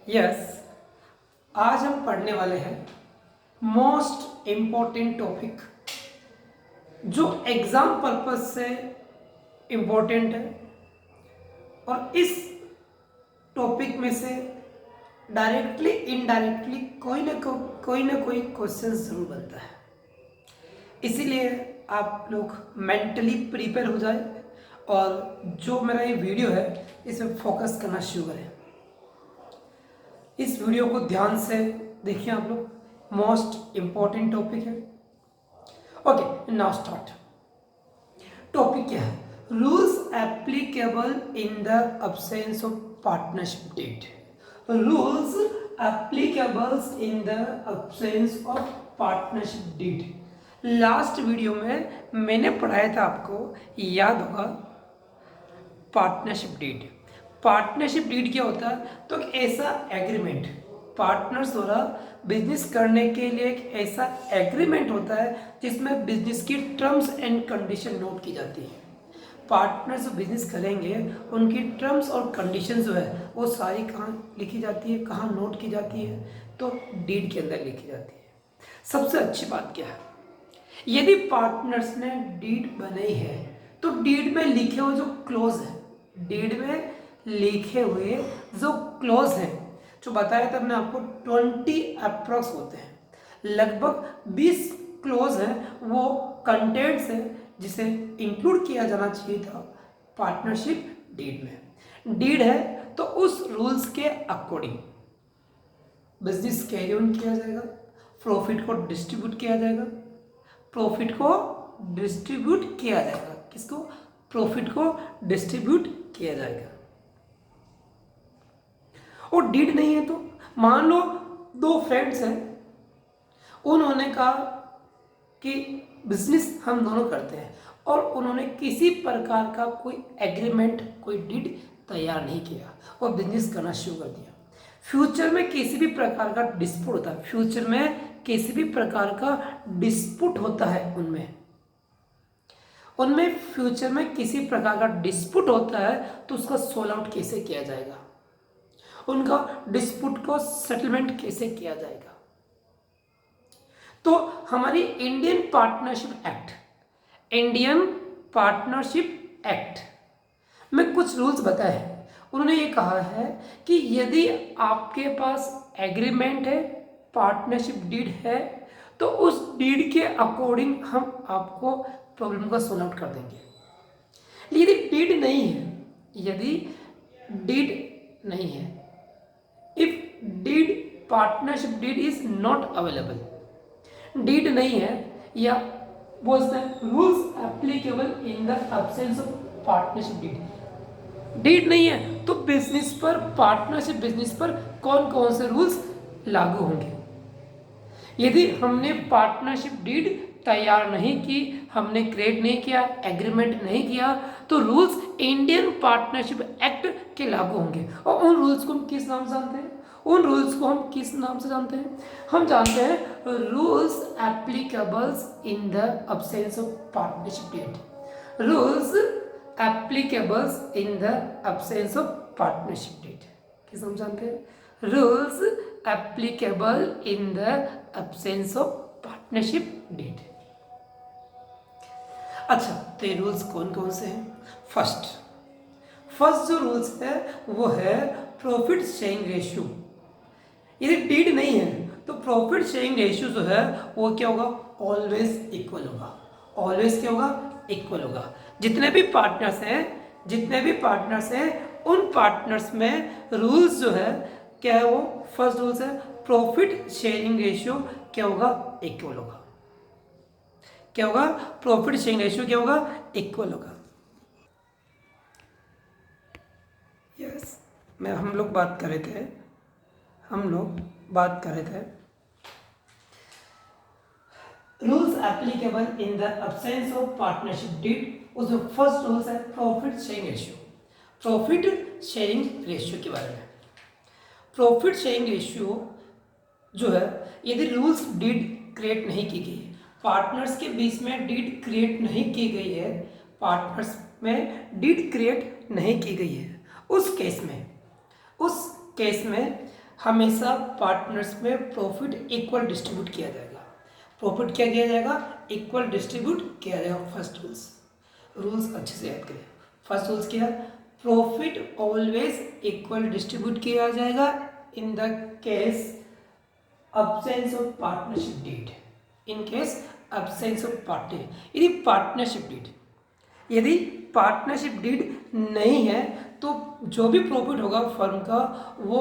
Yes, आज हम पढ़ने वाले हैं मोस्ट इम्पोर्टेंट टॉपिक जो एग्ज़ाम पर्पस से इम्पोर्टेंट है और इस टॉपिक में से डायरेक्टली इनडायरेक्टली कोई ना कोई क्वेश्चन ज़रूर बनता है। इसीलिए आप लोग मेंटली प्रिपेयर हो जाए और जो मेरा ये वीडियो है इसमें फोकस करना शुरू करें। इस वीडियो को ध्यान से देखिए आप लोग, मोस्ट इम्पॉर्टेंट टॉपिक है। Okay, now start. टॉपिक क्या है? Rules applicable in the absence of partnership deed. Rules applicable in the absence of partnership deed. Last video में मैंने पढ़ाया था, आपको याद होगा, पार्टनरशिप डीड। पार्टनरशिप डीड क्या होता है? तो एक ऐसा एग्रीमेंट, पार्टनर्स द्वारा बिजनेस करने के लिए एक ऐसा एग्रीमेंट होता है जिसमें बिजनेस की टर्म्स एंड कंडीशन नोट की जाती है। पार्टनर्स जो बिजनेस करेंगे उनकी टर्म्स और कंडीशन जो है वो सारी कहाँ लिखी जाती है, कहाँ नोट की जाती है? तो डीड के अंदर लिखी जाती है। सबसे अच्छी बात क्या है? यदि पार्टनर्स ने डीड बनाई है तो डीड में लिखे हुए जो क्लोज है, डीड में लिखे हुए जो क्लोज हैं, जो बताया था मैंने आपको 20 अप्रॉक्स होते हैं, लगभग 20 क्लोज हैं, वो कंटेंट्स है जिसे इंक्लूड किया जाना चाहिए था पार्टनरशिप डीड में। डीड है तो उस रूल्स के अकॉर्डिंग बिजनेस कैरी ऑन किया जाएगा, प्रॉफिट को डिस्ट्रीब्यूट किया जाएगा, प्रॉफिट को डिस्ट्रीब्यूट किया जाएगा। किसको? प्रॉफिट को डिस्ट्रीब्यूट किया जाएगा। और डीड नहीं है तो मान लो दो फ्रेंड्स हैं, उन्होंने कहा कि बिजनेस हम दोनों करते हैं और उन्होंने किसी प्रकार का कोई एग्रीमेंट, कोई डीड तैयार नहीं किया और बिजनेस करना शुरू कर दिया। फ्यूचर में किसी भी प्रकार का डिस्प्यूट होता है, फ्यूचर में किसी भी प्रकार का डिस्प्यूट होता है उनमें फ्यूचर में किसी प्रकार का डिस्प्यूट होता है तो उसका सोल्व आउट कैसे किया जाएगा, उनका डिस्प्यूट को सेटलमेंट कैसे किया जाएगा? तो हमारी इंडियन पार्टनरशिप एक्ट में कुछ रूल्स बताए हैं। उन्होंने ये कहा है कि यदि आपके पास एग्रीमेंट है, पार्टनरशिप डीड है, तो उस डीड के अकॉर्डिंग हम आपको प्रॉब्लम का सोल्व आउट कर देंगे। यदि डीड नहीं है, यदि डीड नहीं है, if deed partnership deed is not available, deed नहीं है या बोलते हैं rules applicable in the absence of partnership deed, deed नहीं है तो बिजनेस पर, पार्टनरशिप बिजनेस पर कौन कौन से रूल्स लागू होंगे? यदि हमने पार्टनरशिप डीड तैयार नहीं की, हमने क्रिएट नहीं किया, एग्रीमेंट नहीं किया, तो रूल्स इंडियन पार्टनरशिप एक्ट के लागू होंगे। और उन रूल्स को हम किस नाम से जानते हैं? उन रूल्स को हम किस नाम से जानते हैं? हम जानते हैं rules applicables in the absence of partnership deed. Rules applicables in the absence of partnership deed किस नाम जानते हैं? Rules applicable in the absence of partnership deed. अच्छा, तो ये रूल्स कौन कौन से हैं? फर्स्ट जो रूल्स है वो है प्रॉफिट शेयरिंग रेशियो। यदि डीड नहीं है तो प्रॉफिट शेयरिंग रेशियो जो है वो क्या होगा? ऑलवेज इक्वल होगा। ऑलवेज क्या होगा? इक्वल होगा। जितने भी पार्टनर्स हैं उन पार्टनर्स में रूल्स जो है क्या है? वो फर्स्ट रूल्स है प्रॉफिट शेयरिंग रेशियो क्या होगा? इक्वल होगा। क्या होगा? प्रॉफिट शेयरिंग रेशियो क्या होगा? इक्वल होगा। यस, हम लोग बात कर रहे थे rules applicable in the absence of partnership deed. उसमें फर्स्ट रूल्स है profit sharing ratio. Profit sharing ratio के बारे में, प्रॉफिट शेयरिंग रेशियो जो है, यदि रूल्स डीड क्रिएट नहीं की गई, पार्टनर्स के बीच में डीड क्रिएट नहीं की गई है, पार्टनर्स में डीड क्रिएट नहीं की गई है, उस केस में हमेशा पार्टनर्स में प्रॉफिट इक्वल डिस्ट्रीब्यूट किया जाएगा। प्रॉफिट क्या किया जाएगा? इक्वल डिस्ट्रीब्यूट किया जाएगा। फर्स्ट रूल्स अच्छे से याद करें। फर्स्ट रूल्स क्या है? प्रॉफिट ऑलवेज इक्वल डिस्ट्रीब्यूट किया जाएगा in the case absence of partnership deed। In case absence of party, यदि पार्टनरशिप डीड नहीं है तो जो भी प्रॉफिट होगा फर्म का, वो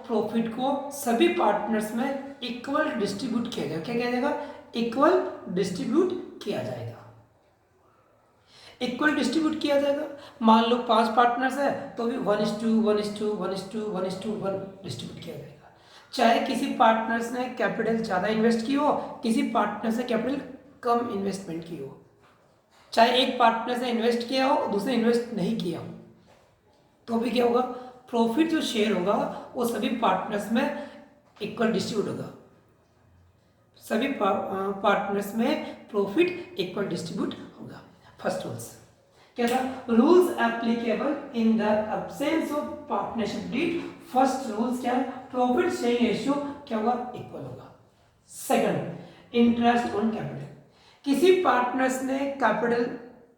प्रॉफिट को सभी पार्टनर्स में इक्वल डिस्ट्रीब्यूट किया जाएगा। क्या किया जाएगा? इक्वल डिस्ट्रीब्यूट किया जाएगा। इक्वल डिस्ट्रीब्यूट किया जाएगा। मान लो 5 पार्टनर्स है तो भी 1:1:1:1:1 डिस्ट्रीब्यूट किया जाएगा। चाहे किसी पार्टनर्स ने कैपिटल ज़्यादा इन्वेस्ट की हो, किसी पार्टनर ने कैपिटल कम इन्वेस्टमेंट की हो, चाहे एक पार्टनर से इन्वेस्ट किया हो दूसरे इन्वेस्ट नहीं किया हो, तो भी क्या होगा? प्रॉफिट जो शेयर होगा वो सभी पार्टनर्स में इक्वल डिस्ट्रीब्यूट होगा। सभी पार्टनर्स में प्रॉफिट इक्वल डिस्ट्रीब्यूट होगा। फर्स्ट रूल्स क्या था? Rules applicable in the absence of partnership deed. First rules क्या है? प्रॉफिट शेयरिंग रेशियो क्या होगा? इक्वल होगा। Second, interest on capital. किसी पार्टनर्स ने कैपिटल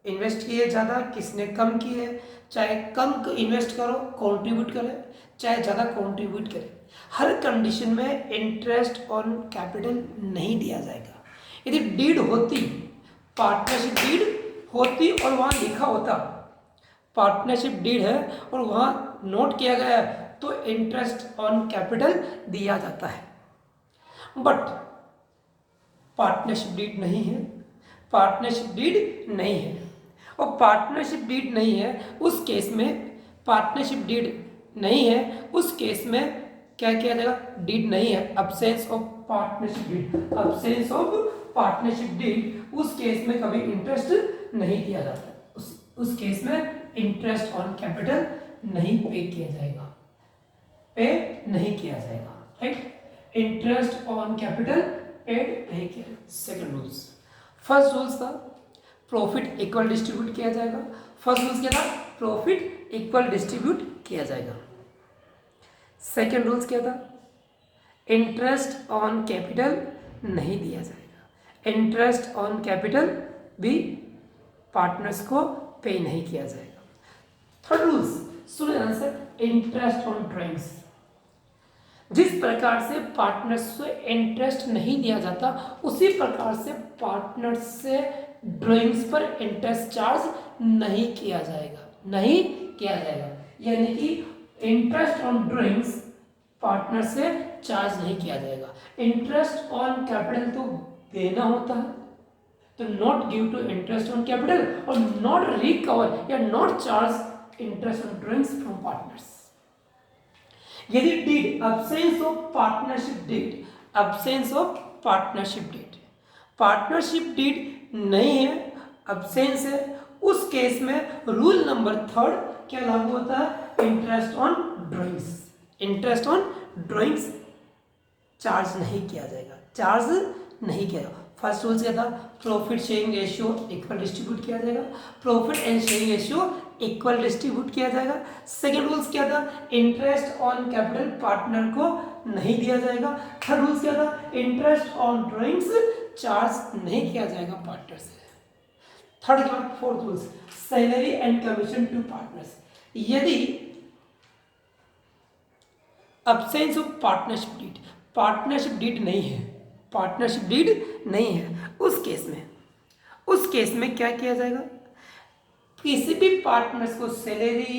इन्वेस्ट किए ज़्यादा, किसने कम किए, चाहे कम इन्वेस्ट करो कंट्रीब्यूट करे, चाहे ज़्यादा कंट्रीब्यूट करे, हर कंडीशन में इंटरेस्ट ऑन कैपिटल नहीं दिया जाएगा। यदि डीड होती, पार्टनरशिप डीड होती और वहाँ लिखा होता पार्टनरशिप डीड है और वहाँ नोट किया गया है, तो इंटरेस्ट ऑन कैपिटल दिया जाता है। बट पार्टनरशिप डीड नहीं है, पार्टनरशिप डीड नहीं है, और पार्टनरशिप डीड नहीं है उस केस में, पार्टनरशिप डीड नहीं है उस केस में क्या किया जाएगा? डीड नहीं है, absence of partnership deed, absence of partnership deed, उस केस में कभी इंटरेस्ट नहीं दिया जाता। उस केस में इंटरेस्ट ऑन कैपिटल नहीं पे किया जाएगा, पे नहीं किया जाएगा। Right, interest on capital paid नहीं किया। सेकंड रूल्स, फर्स्ट रूल्स था प्रॉफिट इक्वल डिस्ट्रीब्यूट किया जाएगा। फर्स्ट रूल्स क्या था? प्रॉफिट इक्वल डिस्ट्रीब्यूट किया जाएगा। सेकंड रूल्स क्या था? इंटरेस्ट ऑन कैपिटल नहीं दिया जाएगा। इंटरेस्ट ऑन कैपिटल भी पार्टनर्स को पे नहीं किया जाएगा। Third rules, soon answer, interest on drawings. जिस प्रकार से पार्टनर्स से इंटरेस्ट नहीं दिया जाता, उसी प्रकार से पार्टनर्स से ड्राइंग्स पर इंटरेस्ट चार्ज नहीं किया जाएगा, नहीं किया जाएगा। यानी कि इंटरेस्ट ऑन ड्राइंग्स पार्टनर से चार्ज नहीं किया जाएगा। इंटरेस्ट ऑन कैपिटल तो देना होता है, तो not give to interest on capital और नॉट रिकवर या not charge interest on drawings from partners. यदि deed, absence of partnership deed, absence of partnership deed, partnership deed नहीं है, अब्सेंस है, उस केस में रूल नंबर 3 क्या लागू होता है? Interest on drawings, interest on drawings charge नहीं किया जाएगा, चार्ज नहीं किया जाएगा। फर्स्ट रूल क्या था? Profit sharing ratio equal distribute किया जाएगा, profit and sharing ratio equal distribute किया जाएगा। सेकंड रूल्स क्या था? इंटरेस्ट ऑन कैपिटल पार्टनर को नहीं दिया जाएगा। थर्ड रूल्स क्या था? इंटरेस्ट ऑन ड्राइंग्स चार्ज नहीं किया जाएगा पार्टनर से। थर्ड के बाद fourth rules, salary and commission to partners. यदि absence of partnership deed, partnership deed नहीं है, पार्टनरशिप डीड नहीं है, उस केस में क्या किया जाएगा? किसी भी पार्टनर्स को सैलरी,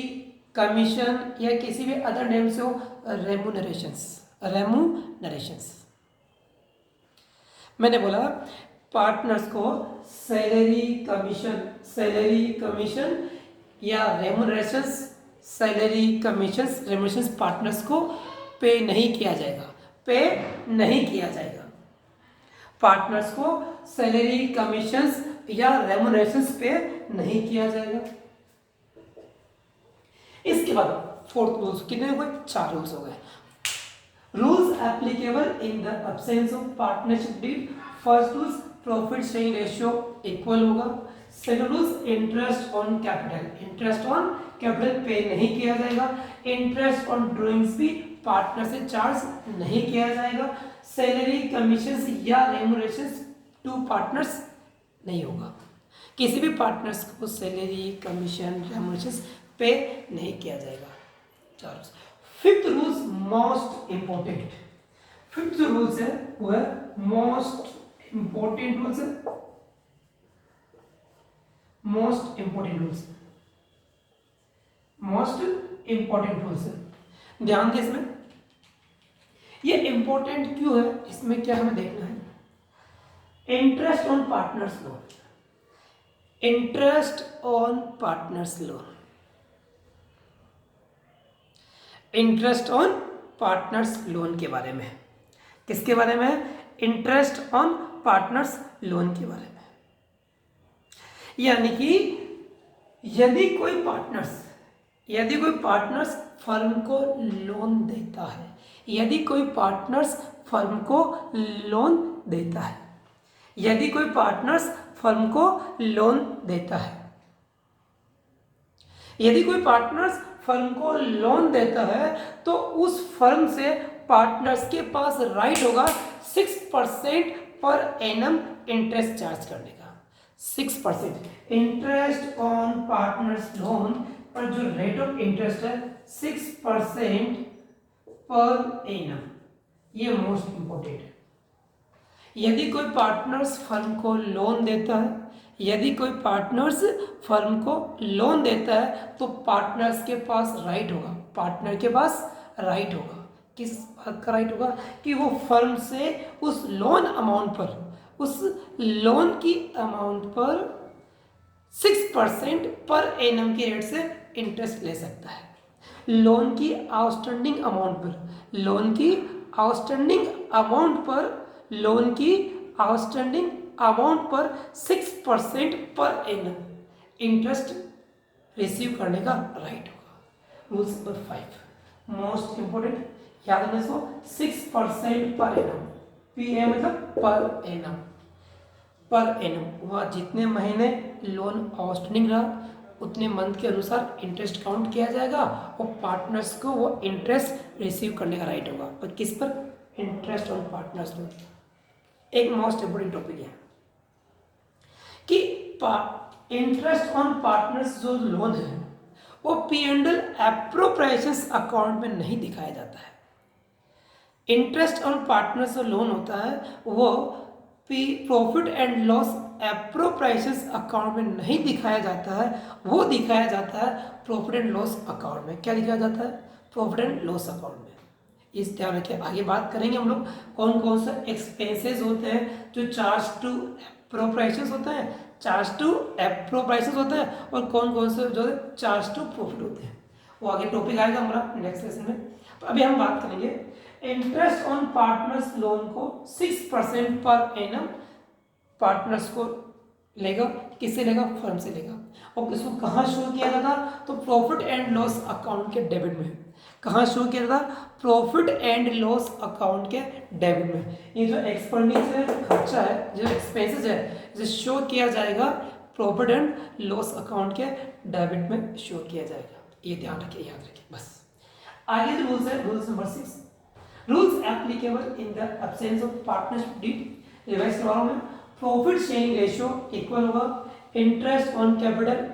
कमीशन या किसी भी अदर नेम से हो रेमुनरेशंस, रेमुनरेशंस। मैंने बोला पार्टनर्स को सैलरी कमीशन या रेमुनरेशंस, सैलरी कमीशंस रेमुनरेशंस पार्टनर्स को पे नहीं किया जाएगा, पे नहीं किया जाएगा। पार्टनर्स को सैलरी कमीशंस या रेमुनरेशंस पे नहीं किया जाएगा। इसके बाद फोर्थ रूल्स कितने हो गए? 4 रूल्स हो गए। Rules applicable in the absence of partnership deed. First rules, profit sharing ratio equal होगा। Second rules, interest on capital, interest on capital pay नहीं किया जाएगा। इंटरेस्ट ऑन ड्राइंग्स भी पार्टनर से चार्ज नहीं किया जाएगा। सैलरी, कमीशन या रेमुनरेशन टू पार्टनर्स नहीं होगा। किसी भी पार्टनर्स को सैलरी, कमीशन, रेमुनरेशन पे नहीं किया जाएगा। Charge. Fifth rules most important. Fifth जो रूल्स है वो है मोस्ट इंपॉर्टेंट रूल्स है। Most important rules, most important rules है। ध्यान दें इसमें, ये इंपॉर्टेंट क्यों है, इसमें क्या हमें देखना है। Interest on partners loan, interest on partners loan, interest on partners loan के बारे में। किसके बारे में? इंटरेस्ट ऑन पार्टनर्स लोन के बारे में। यानी कि यदि कोई पार्टनर्स फर्म को लोन देता है, यदि कोई पार्टनर्स फर्म को लोन देता है, यदि कोई पार्टनर्स फर्म को लोन देता है, यदि कोई पार्टनर्स फर्म को लोन देता है तो उस फर्म से पार्टनर्स के पास राइट होगा 6% पर एनम इंटरेस्ट चार्ज करने का। 6% इंटरेस्ट ऑन पार्टनर्स लोन पर जो रेट ऑफ इंटरेस्ट है 6% पर एनम, ये मोस्ट इंपॉर्टेंट है। यदि कोई पार्टनर्स फर्म को लोन देता है, यदि कोई पार्टनर्स फर्म को लोन देता है तो पार्टनर्स के पास राइट होगा, पार्टनर के पास राइट होगा। किस बात का राइट होगा? कि वो फर्म से उस लोन अमाउंट पर, उस लोन की अमाउंट पर 6% पर एनम की रेट से इंटरेस्ट ले सकता है। लोन की आउटस्टैंडिंग अमाउंट पर, लोन की आउटस्टैंडिंग अमाउंट पर, लोन की आउटस्टैंडिंग अमाउंट पर 6% पर एनम इंटरेस्ट रिसीव करने का राइट होगा। रूल्स नंबर 5 मोस्ट इंपोर्टेंट, याद रखना इसको। 6% पर एनम, पी ए मतलब पर एनम, पर एनम वह जितने महीने लोन आउटस्टैंडिंग रहा उतने मंथ के अनुसार इंटरेस्ट काउंट किया जाएगा और पार्टनर्स को वो इंटरेस्ट रिसीव करने का राइट होगा। और किस पर? Interest on partners loan. एक मोस्ट इंपोर्टेंट टॉपिक है कि इंटरेस्ट ऑन पार्टनर्स जो लोन है वो P&L एप्रोप्रिएशंस अकाउंट में नहीं दिखाया जाता है। इंटरेस्ट ऑन पार्टनर्स जो लोन होता है वो profit and loss appropriations account में नहीं दिखाया जाता है, वो दिखाया जाता है प्रॉफिट एंड लॉस अकाउंट में। क्या दिखाया जाता है? प्रॉफिट एंड लॉस अकाउंट में। इस ध्यान रखिए, आगे बात करेंगे हम लोग कौन कौन से एक्सपेंसेस होते हैं जो चार्ज टू एप्रोप्रिएशंस होते हैं, चार्ज टू एप्रोप्रिएशंस होते हैं, और कौन कौन से जो चार्ज टू प्रॉफिट होते हैं। वो आगे टॉपिक आएगा हमारा नेक्स्ट सेशन में। तो अभी हम बात करेंगे इंटरेस्ट ऑन पार्टनर्स लोन को 6% पर एनम पार्टनर्स को लेगा। किससे लेगा? फर्म से लेगा। और इसको कहाँ शो किया जाता? तो प्रॉफिट एंड लॉस अकाउंट के डेबिट में। कहाँ शो किया जाता? प्रॉफिट एंड लॉस अकाउंट के डेबिट में। ये जो एक्सपेंडिचर खर्चा है, जो एक्सपेंसेस है, इसे शो किया जाएगा प्रॉफिट एंड लॉस अकाउंट के डेबिट में शो किया जाएगा। ये ध्यान रखिए, याद रखिए बस। आगे जो रूल्स है, rules number 6, rules applicable in the absence of partnership deed. Revise करवा रहा हूं मैं। प्रॉफिट शेयरिंग रेशियो इक्वल होगा, इंटरेस्ट ऑन कैपिटल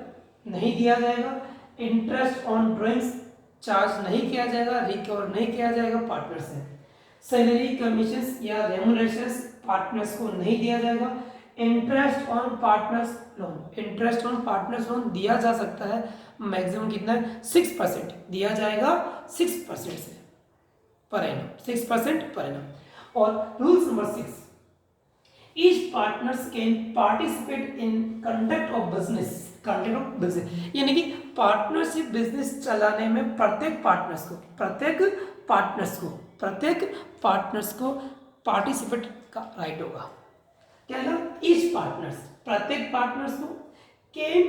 नहीं दिया जाएगा, इंटरेस्ट ऑन ड्राइंग्स चार्ज नहीं किया जाएगा, रिकवर नहीं किया जाएगा पार्टनर से, सैलरी, कमीशन या रेमुनरेशंस पार्टनर्स को नहीं दिया जाएगा, interest on partners loan, interest on partners loan दिया जा सकता है मैक्सिमम कितना है? 6% दिया जाएगा, 6% से पर एनम, 6% पर एनम। और rules number 6, each partners can participate in conduct of business, conduct of business यानी कि पार्टनरशिप बिजनेस चलाने में प्रत्येक पार्टनर्स को पार्टिसिपेट का राइट होगा। क्या है? ईच पार्टनर्स, प्रत्येक पार्टनर्स को can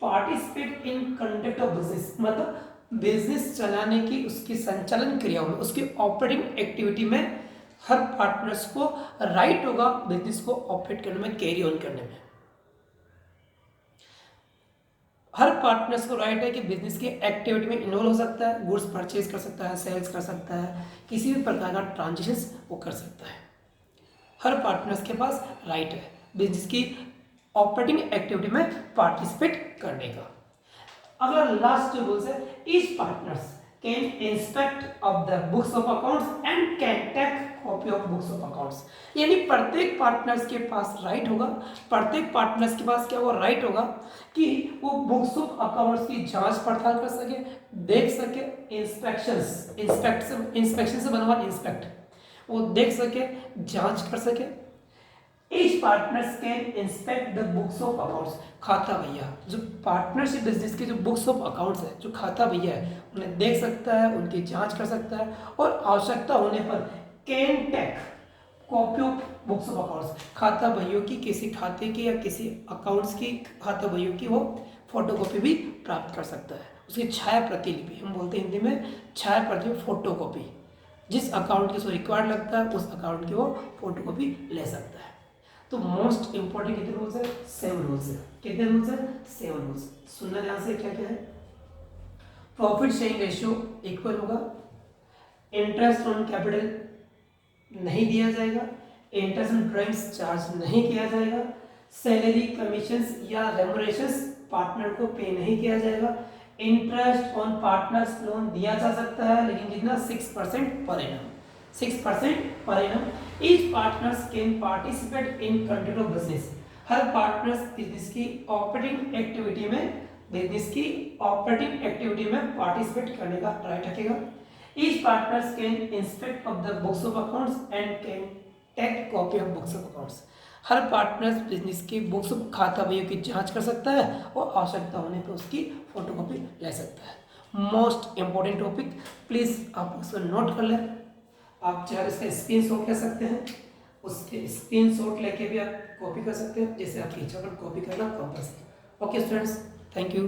participate in conduct of business, मतलब बिजनेस चलाने की, उसकी संचालन क्रियाओं में, उसकी ऑपरेटिंग एक्टिविटी में हर पार्टनर्स को राइट होगा बिजनेस को ऑपरेट करने में, कैरी ऑन करने में। हर पार्टनर्स को राइट है कि बिजनेस की एक्टिविटी में इन्वॉल्व हो सकता है, गुड्स परचेज कर सकता है, सेल्स कर सकता है, किसी भी प्रकार का ट्रांजेक्शन्स वो कर सकता है। हर पार्टनर्स के पास राइट है बिजनेस की ऑपरेटिंग एक्टिविटी में पार्टिसिपेट करने का। अगला लास्ट जो रूल्स है, each partners can inspect of the books of accounts and can take copy of books of accounts. यानी प्रत्येक पार्टनर्स के पास राइट होगा, प्रत्येक पार्टनर्स के पास क्या वो राइट होगा कि वो बुक्स ऑफ अकाउंट्स की जांच पड़ताल कर सके, देख सके, इंस्पेक्शन से बना हुआ इंस्पेक्ट, वो देख सके, जांच कर सके। Each partners can inspect the books of accounts। खाता भैया जो पार्टनरशिप बिजनेस के जो बुक्स ऑफ अकाउंट्स है, जो खाता भैया है, उन्हें देख सकता है, उनकी जांच कर सकता है और आवश्यकता होने पर can take copy of books of accounts. खाता भैया की किसी खाते की या किसी अकाउंट्स की खाता भैया की वो फोटोकॉपी भी प्राप्त कर सकता है, उसकी छाया प्रतिलिपि, हम बोलते हैं हिंदी में छाया प्रतिलिपि, फोटोकॉपी। जिस अकाउंट की उसको रिक्वायर्ड लगता है उस अकाउंट की वो फोटोकॉपी ले सकता है। तो मोस्ट इंपॉर्टेंट कितने रूल्स है? 7 रूल्स है। कितने रूल्स है? 7 रूल्स। सुनना ध्यान से, क्या क्या है? प्रॉफिट शेयरिंग रेशियो इक्वल होगा, इंटरेस्ट ऑन कैपिटल नहीं दिया जाएगा, इंटरेस्ट ऑन ड्राइंग्स चार्ज नहीं किया जाएगा, सैलरी कमीशंस या रेमुनरेशंस पार्टनर को पे नहीं किया जाएगा, इंटरेस्ट ऑन पार्टनर्स लोन दिया जा सकता है लेकिन कितना? 6% per annum, 6% per annum. Each partners can participate in control of business. हर पार्टनर्स बिजनेस की ऑपरेटिंग एक्टिविटी में पार्टिसिपेट करने का राइट रखेगा। Each partners can inspect of the books of accounts and can take copy of books of accounts. हर partners business की books खाता बहियों की जांच कर सकता है और आवश्यकता होने पर उसकी फोटोकॉपी ले सकता है। मोस्ट इंपॉर्टेंट टॉपिक, प्लीज़ आप उसको नोट कर लें। आप चाहे इसका स्क्रीनशॉट ले सकते हैं, उसके स्क्रीनशॉट लेके भी आप कॉपी कर सकते हैं, जैसे आपकी इच्छा पर कॉपी करना compulsory. Okay students, thank you.